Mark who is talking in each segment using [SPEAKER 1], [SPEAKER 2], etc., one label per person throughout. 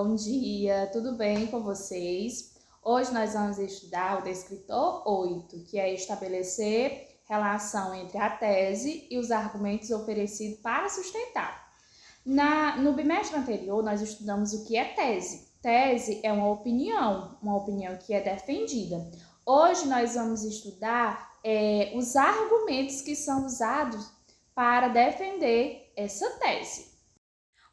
[SPEAKER 1] Bom dia, tudo bem com vocês? Hoje nós vamos estudar o descritor 8, que é estabelecer relação entre a tese e os argumentos oferecidos para sustentar. No bimestre anterior, nós estudamos o que é tese. Tese é uma opinião que é defendida. Hoje nós vamos estudar os argumentos que são usados para defender essa tese.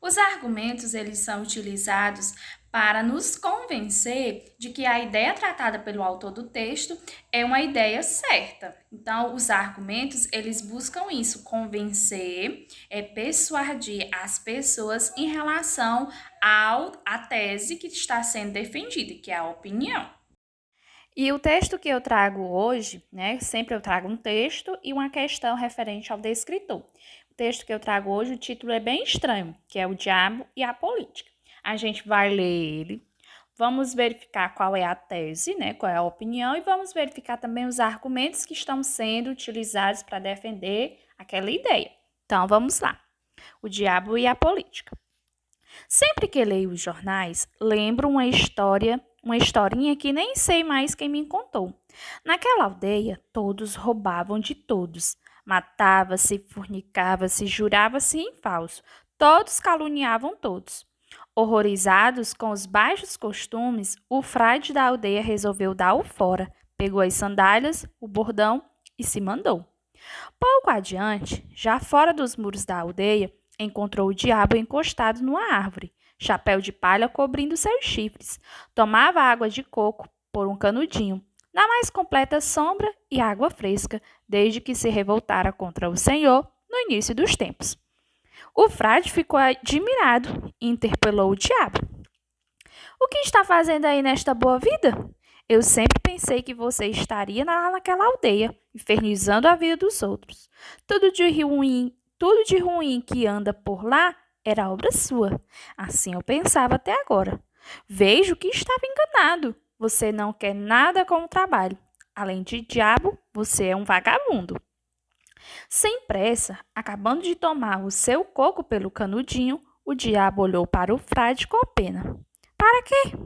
[SPEAKER 1] Os argumentos eles são utilizados para nos convencer de que a ideia tratada pelo autor do texto é uma ideia certa. Então, os argumentos eles buscam isso, convencer, persuadir as pessoas em relação à tese que está sendo defendida, que é a opinião. E o texto que eu trago hoje, sempre eu trago um texto e uma questão referente ao descritor. O texto que eu trago hoje, o título é bem estranho, que é O Diabo e a Política. A gente vai ler ele, vamos verificar qual é a tese, qual é a opinião, e vamos verificar também os argumentos que estão sendo utilizados para defender aquela ideia. Então, vamos lá. O Diabo e a Política. Sempre que leio os jornais, lembro uma historinha que nem sei mais quem me contou. Naquela aldeia, todos roubavam de todos. Matava-se, fornicava-se, jurava-se em falso. Todos caluniavam todos. Horrorizados com os baixos costumes, o frade da aldeia resolveu dar o fora. Pegou as sandálias, o bordão e se mandou. Pouco adiante, já fora dos muros da aldeia, encontrou o diabo encostado numa árvore, chapéu de palha cobrindo seus chifres. Tomava água de coco por um canudinho, na mais completa sombra e água fresca, desde que se revoltara contra o Senhor no início dos tempos. O frade ficou admirado e interpelou o diabo. O que está fazendo aí nesta boa vida? Eu sempre pensei que você estaria naquela aldeia, infernizando a vida dos outros. Tudo de ruim que anda por lá era obra sua. Assim eu pensava até agora. Vejo que estava enganado. Você não quer nada com o trabalho. Além de diabo, você é um vagabundo. Sem pressa, acabando de tomar o seu coco pelo canudinho, o diabo olhou para o frade com pena. Para quê?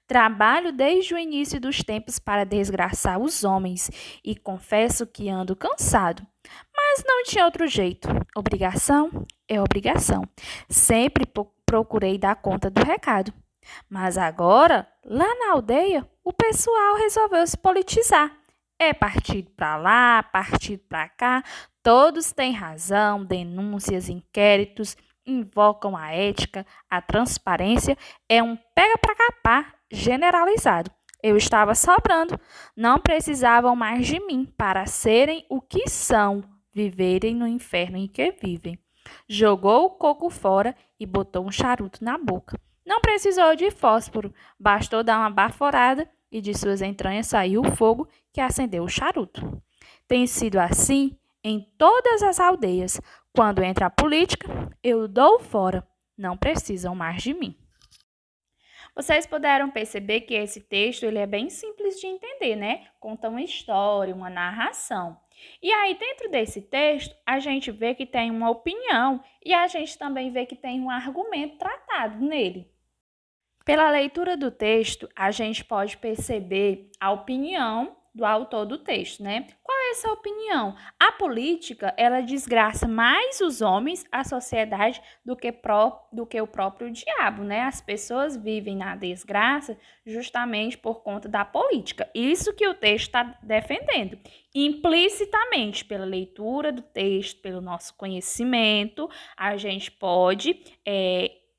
[SPEAKER 1] Trabalho desde o início dos tempos para desgraçar os homens e confesso que ando cansado. Mas não tinha outro jeito. Obrigação é obrigação. Sempre procurei dar conta do recado. Mas agora, lá na aldeia, o pessoal resolveu se politizar. É partido para lá, partido para cá. Todos têm razão, denúncias, inquéritos, invocam a ética, a transparência. É um pega para capar generalizado. Eu estava sobrando. Não precisavam mais de mim para serem o que são, viverem no inferno em que vivem. Jogou o coco fora e botou um charuto na boca. Não precisou de fósforo, bastou dar uma baforada e de suas entranhas saiu o fogo que acendeu o charuto. Tem sido assim em todas as aldeias. Quando entra a política, eu dou fora. Não precisam mais de mim. Vocês puderam perceber que esse texto ele é bem simples de entender, Conta uma história, uma narração. E aí, dentro desse texto, a gente vê que tem uma opinião e a gente também vê que tem um argumento tratado nele. Pela leitura do texto, a gente pode perceber a opinião do autor do texto, Qual é essa opinião? A política, ela desgraça mais os homens, a sociedade, do que o próprio diabo, As pessoas vivem na desgraça justamente por conta da política. Isso que o texto está defendendo. Implicitamente, pela leitura do texto, pelo nosso conhecimento, a gente pode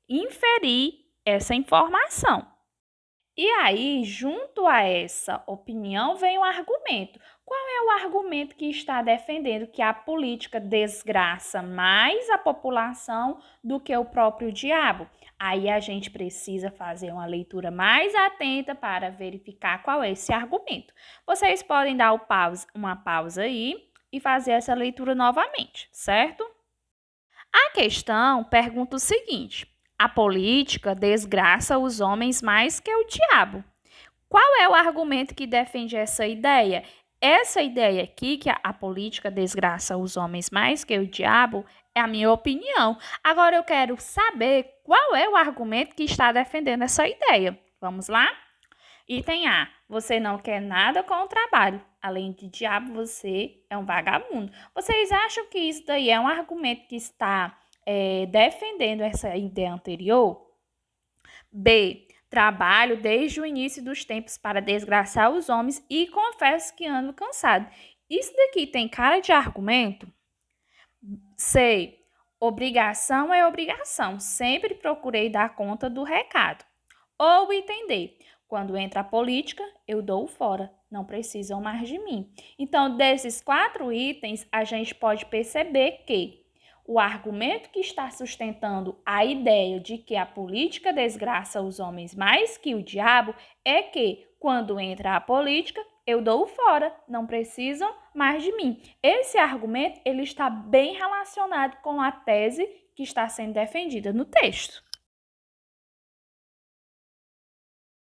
[SPEAKER 1] inferir essa informação. E aí, junto a essa opinião, vem o argumento. Qual é o argumento que está defendendo que a política desgraça mais a população do que o próprio diabo? Aí a gente precisa fazer uma leitura mais atenta para verificar qual é esse argumento. Vocês podem dar uma pausa aí e fazer essa leitura novamente, certo? A questão pergunta o seguinte: a política desgraça os homens mais que o diabo. Qual é o argumento que defende essa ideia? Essa ideia aqui, que a política desgraça os homens mais que o diabo, é a minha opinião. Agora eu quero saber qual é o argumento que está defendendo essa ideia. Vamos lá? Item A. Você não quer nada com o trabalho. Além de diabo, você é um vagabundo. Vocês acham que isso daí é um argumento que está defendendo essa ideia anterior? B. Trabalho desde o início dos tempos para desgraçar os homens e confesso que ando cansado. Isso daqui tem cara de argumento? C. Obrigação é obrigação. Sempre procurei dar conta do recado. Ou entender. Quando entra a política, eu dou fora. Não precisam mais de mim. Então, desses 4 itens, a gente pode perceber que o argumento que está sustentando a ideia de que a política desgraça os homens mais que o diabo é que, quando entra a política, eu dou fora, não precisam mais de mim. Esse argumento ele está bem relacionado com a tese que está sendo defendida no texto.